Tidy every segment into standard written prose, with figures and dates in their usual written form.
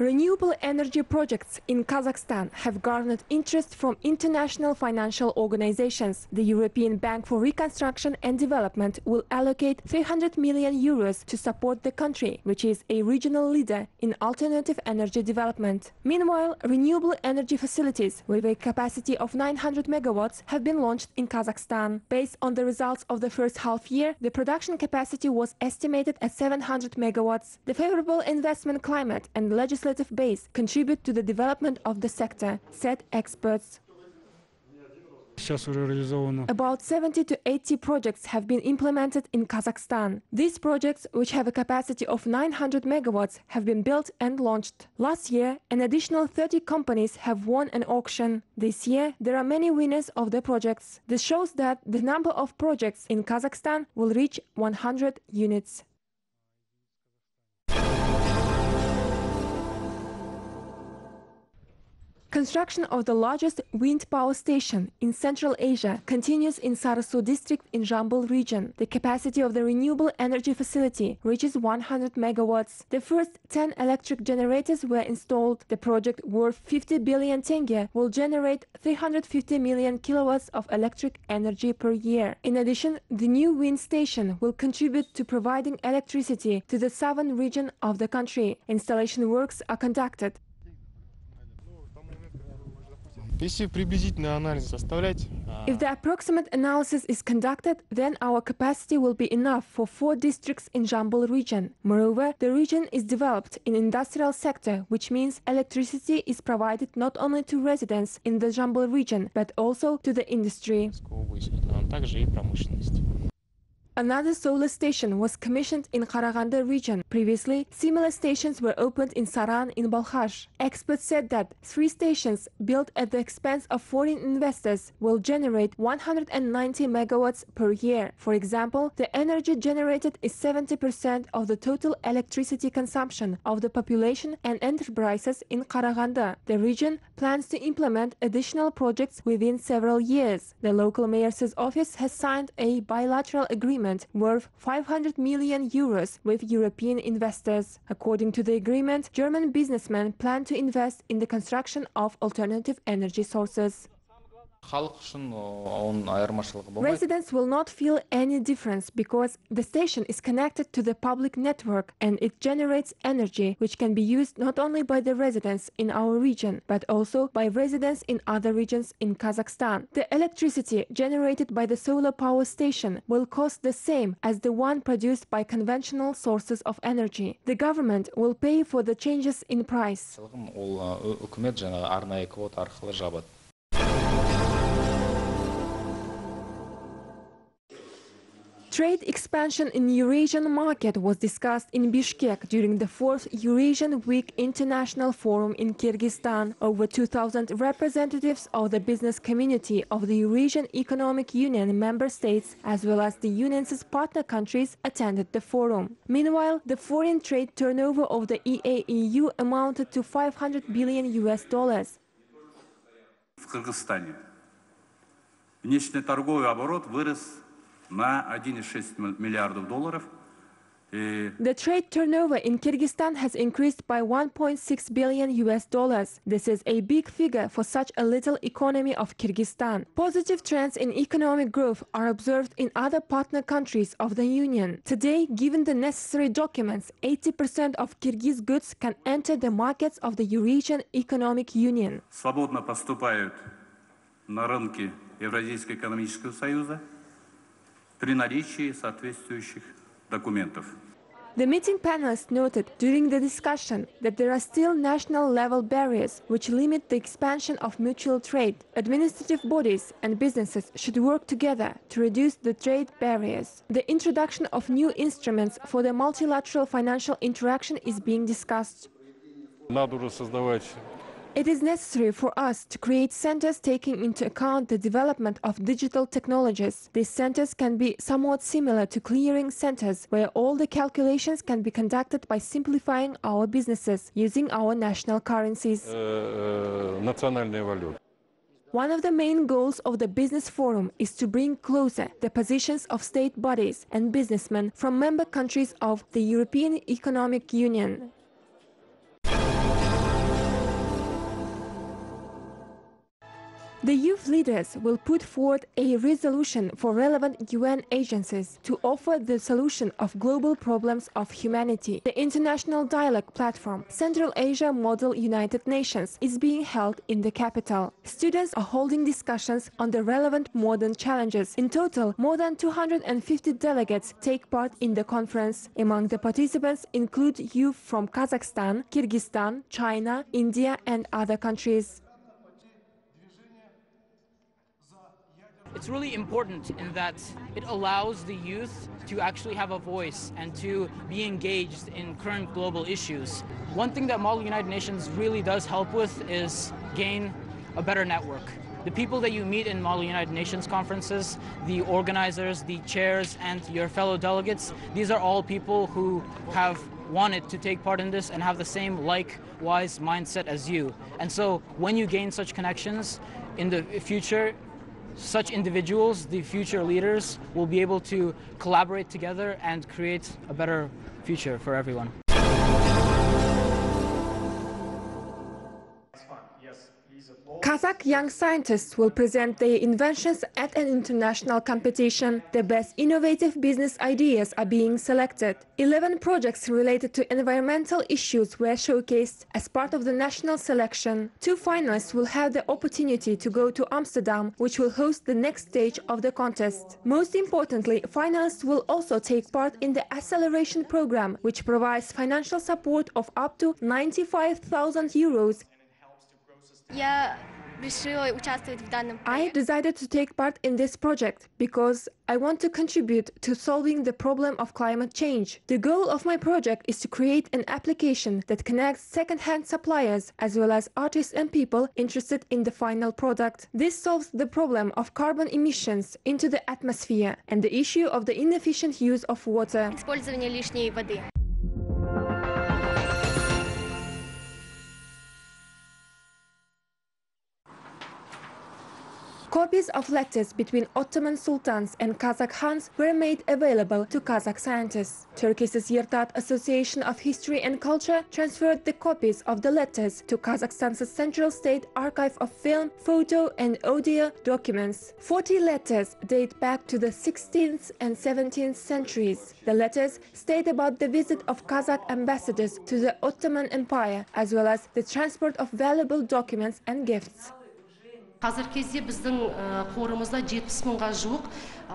Renewable energy projects in Kazakhstan have garnered interest from international financial organizations. The European Bank for Reconstruction and Development will allocate 300 million euros to support the country, which is a regional leader in alternative energy development. Meanwhile, renewable energy facilities with a capacity of 900 megawatts have been launched in Kazakhstan. Based on the results of the first half year, the production capacity was estimated at 700 megawatts. The favorable investment climate and legislative base contribute to the development of the sector, said experts. About 70 to 80 projects have been implemented in Kazakhstan. These projects, which have a capacity of 900 megawatts, have been built and launched. Last year, an additional 30 companies have won an auction. This year, there are many winners of the projects. This shows that the number of projects in Kazakhstan will reach 100 units. Construction of the largest wind power station in Central Asia continues in Sarasu district in Jambul region. The capacity of the renewable energy facility reaches 100 megawatts. The first 10 electric generators were installed. The project, worth 50 billion tenge, will generate 350 million kilowatts of electric energy per year. In addition, the new wind station will contribute to providing electricity to the southern region of the country. Installation works are conducted. If the approximate analysis is conducted, then our capacity will be enough for 4 districts in Jambul region. Moreover, the region is developed in industrial sector, which means electricity is provided not only to residents in the Jambul region, but also to the industry. Another solar station was commissioned in Karaganda region. Previously, similar stations were opened in Saran in Balkhash. Experts said that 3 stations built at the expense of foreign investors will generate 190 megawatts per year. For example, the energy generated is 70% of the total electricity consumption of the population and enterprises in Karaganda. The region plans to implement additional projects within several years. The local mayor's office has signed a bilateral agreement worth 500 million euros with European investors. According to the agreement, German businessmen plan to invest in the construction of alternative energy sources. Residents will not feel any difference because the station is connected to the public network and it generates energy which can be used not only by the residents in our region but also by residents in other regions in Kazakhstan. The electricity generated by the solar power station will cost the same as the one produced by conventional sources of energy. The government will pay for the changes in price. Trade expansion in Eurasian market was discussed in Bishkek during the 4th Eurasian Week International Forum in Kyrgyzstan. Over 2,000 representatives of the business community of the Eurasian Economic Union member states, as well as the Union's partner countries, attended the forum. Meanwhile, the foreign trade turnover of the EAEU amounted to $500 billion. В Кыргызстане внешний торговый оборот вырос на 1,6 миллиардов долларов. The trade turnover in Kyrgyzstan has increased by $1.6 billion. This is a big figure for such a little economy of Kyrgyzstan. Positive trends in economic growth are observed in other partner countries of the Union. Today, given the necessary documents, 80% of Kyrgyz goods can enter the markets of the Eurasian Economic Union. Свободно поступают на рынки Евразийского экономического союза при наличии соответствующих документов. The meeting panelists noted during the discussion that there are still national-level barriers which limit the expansion of mutual trade. Administrative bodies and businesses should work together to reduce the trade barriers. The introduction of new instruments for the multilateral financial interaction is being discussed. It is necessary for us to create centers taking into account the development of digital technologies. These centers can be somewhat similar to clearing centers, where all the calculations can be conducted by simplifying our businesses using our national currencies. One of the main goals of the Business Forum is to bring closer the positions of state bodies and businessmen from member countries of the European Economic Union. The youth leaders will put forward a resolution for relevant UN agencies to offer the solution of global problems of humanity. The International Dialogue Platform, Central Asia Model United Nations, is being held in the capital. Students are holding discussions on the relevant modern challenges. In total, more than 250 delegates take part in the conference. Among the participants include youth from Kazakhstan, Kyrgyzstan, China, India, and other countries. It's really important in that it allows the youth to actually have a voice and to be engaged in current global issues. One thing that Model United Nations really does help with is gain a better network. The people that you meet in Model United Nations conferences, the organizers, the chairs, and your fellow delegates, these are all people who have wanted to take part in this and have the same likewise mindset as you. And so when you gain such connections in the future, such individuals, the future leaders, will be able to collaborate together and create a better future for everyone. Kazakh young scientists will present their inventions at an international competition. The best innovative business ideas are being selected. 11 projects related to environmental issues were showcased as part of the national selection. 2 finalists will have the opportunity to go to Amsterdam, which will host the next stage of the contest. Most importantly, finalists will also take part in the acceleration program, which provides financial support of up to 95,000 euros. I decided to take part in this project because I want to contribute to solving the problem of climate change. The goal of my project is to create an application that connects second-hand suppliers as well as artists and people interested in the final product. This solves the problem of carbon emissions into the atmosphere and the issue of the inefficient use of water. Copies of letters between Ottoman sultans and Kazakh Khans were made available to Kazakh scientists. Turkey's Yırtat Association of History and Culture transferred the copies of the letters to Kazakhstan's Central State Archive of Film, Photo and Audio Documents. 40 letters date back to the 16th and 17th centuries. The letters state about the visit of Kazakh ambassadors to the Ottoman Empire, as well as the transport of valuable documents and gifts.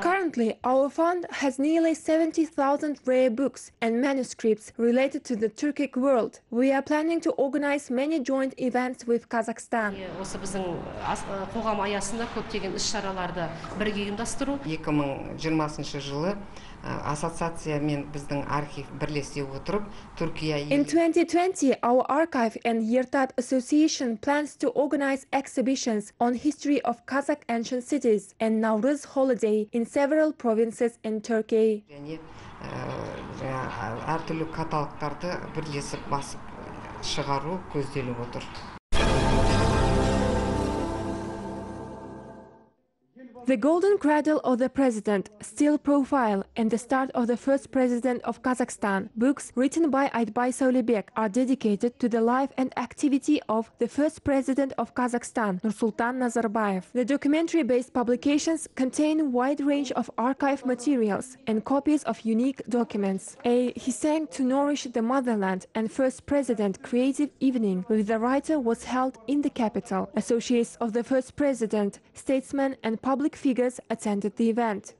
Currently, our fund has nearly 70,000 rare books and manuscripts related to the Turkic world. We are planning to organize many joint events with Kazakhstan. 2020 жылы ассоциациямен біздің архив бірлесе отырып Түркия. In 2020, our archive and Yırtat Association plans to organize exhibitions on history of Kazakh ancient cities and Nauruz holiday in several provinces in Turkey. және әртүрлі каталогтарды бірлесіп басып шығару көзделіп отыр. The Golden Cradle of the President, Still Profile, and the Start of the First President of Kazakhstan, books written by Aytbay Saulebek, are dedicated to the life and activity of the first President of Kazakhstan, Nursultan Nazarbayev. The documentary-based publications contain a wide range of archive materials and copies of unique documents. He sang to nourish the motherland and First President Creative Evening with the writer was held in the capital. Associates of the First President, statesmen and public figures attended the event.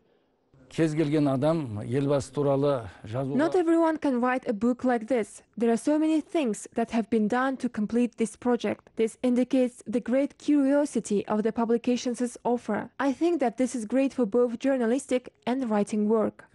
Not everyone can write a book like this. There are so many things that have been done to complete this project. This indicates the great curiosity of the publications' offer. I think that this is great for both journalistic and writing work.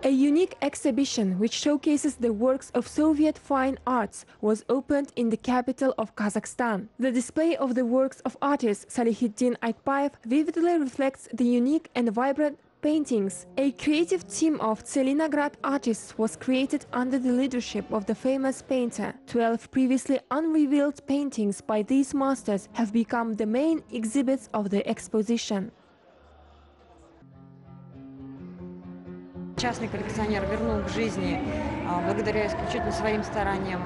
A unique exhibition which showcases the works of Soviet fine arts was opened in the capital of Kazakhstan. The display of the works of artist Salihiddin Aytbayev vividly reflects the unique and vibrant paintings. A creative team of Tselinograd artists was created under the leadership of the famous painter. 12 previously unrevealed paintings by these masters have become the main exhibits of the exposition. частный коллекционер вернул к жизни благодаря исключительно своим стараниям.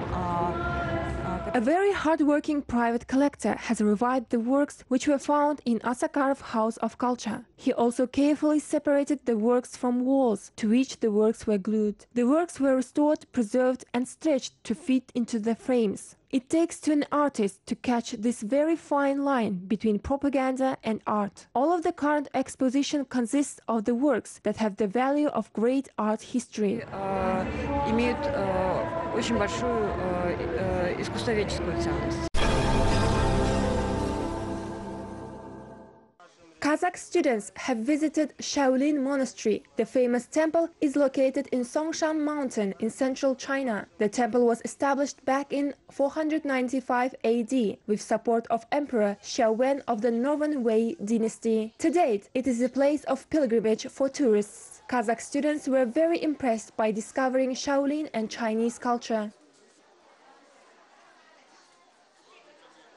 A very hard-working private collector has revived the works which were found in Asakarov House of Culture. He also carefully separated the works from walls to which the works were glued. The works were restored, preserved and stretched to fit into the frames. It takes to an artist to catch this very fine line between propaganda and art. All of the current exposition consists of the works that have the value of great art history. Имеют очень большую искусствоведческую ценность. Kazakh students have visited Shaolin Monastery. The famous temple is located in Songshan Mountain in central China. The temple was established back in 495 AD with support of Emperor Xiaowen of the Northern Wei dynasty. To date, it is a place of pilgrimage for tourists. Kazakh students were very impressed by discovering Shaolin and Chinese culture.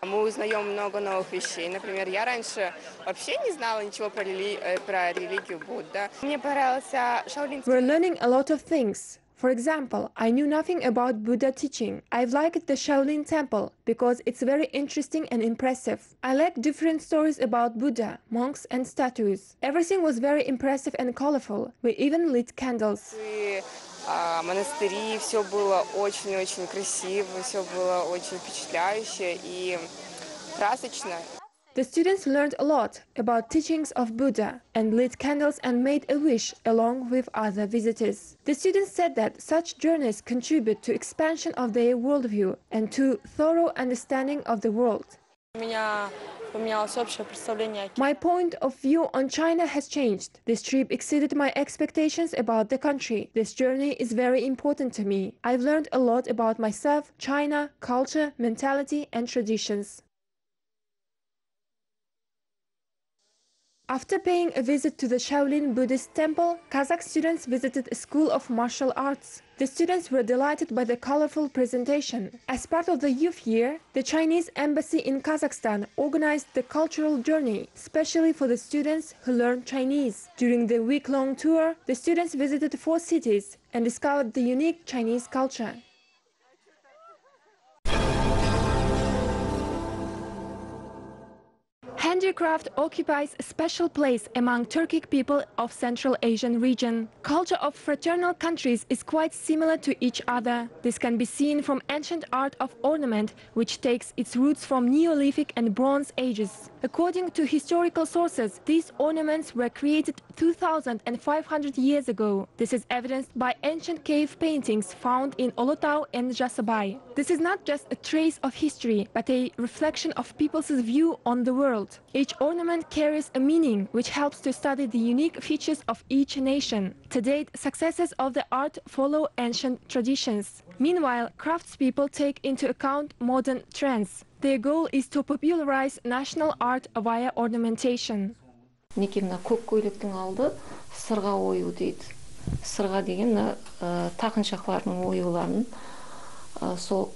Мы узнаем много новых вещей. Например, я раньше вообще не знала ничего про религию Будда. Мне понравился шаолинский. We're learning a lot of things. For example, I knew nothing about Buddha teaching. I've liked the Shaolin temple because it's very interesting and impressive. I like different stories about Buddha, monks and statues. Everything was very impressive and colorful. We even lit candles. Монастыри, все было очень-очень красиво, все было очень впечатляюще и красочно. The students learned a lot about teachings of Buddha and lit candles and made a wish along with other visitors. The students said that such journeys contribute to expansion of their worldview and to thorough understanding of the world. My point of view on China has changed. This trip exceeded my expectations about the country. This journey is very important to me. I've learned a lot about myself, China, culture, mentality and traditions. After paying a visit to the Shaolin Buddhist temple, Kazakh students visited a school of martial arts. The students were delighted by the colorful presentation. As part of the youth year, the Chinese embassy in Kazakhstan organized the cultural journey, especially for the students who learn Chinese. During the week-long tour, the students visited 4 cities and discovered the unique Chinese culture. Handicraft occupies a special place among Turkic people of Central Asian region. Culture of fraternal countries is quite similar to each other. This can be seen from ancient art of ornament, which takes its roots from Neolithic and Bronze Ages. According to historical sources, these ornaments were created 2,500 years ago. This is evidenced by ancient cave paintings found in Olotau and Jasabay. This is not just a trace of history, but a reflection of people's view on the world. Each ornament carries a meaning which helps to study the unique features of each nation. To date, successes of the art follow ancient traditions. Meanwhile, craftspeople take into account modern trends. Their goal is to popularize national art via ornamentation. Неке мына көк көйлектің алды сырға ою дейді. Сырға деген тақыншақтардың оюларын сол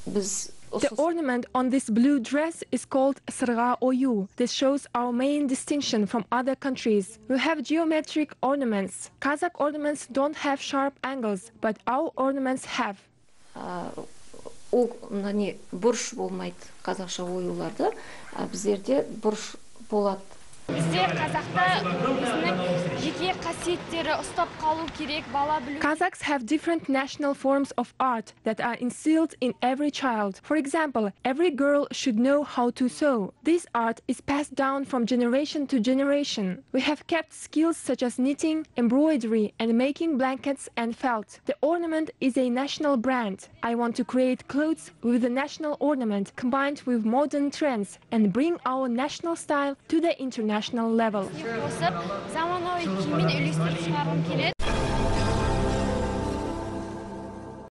біз The ornament on this blue dress is called sırga oyu. This shows our main distinction from other countries. We have geometric ornaments. Kazakh ornaments don't have sharp angles, but our ornaments have. Ол не бұрыш болмайды қазақша оюларда, біздерде бұрыш болады. Бізде қазақта өзінің жеке қасиеттері ұстап қалу керек, бала білу. Kazakhs have different national forms of art that are instilled in every child. For example, every girl should know how to sew. This art is passed down from generation to generation. We have kept skills such as knitting, embroidery, and making blankets and felt. The ornament is a national brand. I want to create clothes with the national ornament combined with modern trends and bring our national style to the international level. Заманауи киіммен үйлестіріп шығарғым келеді.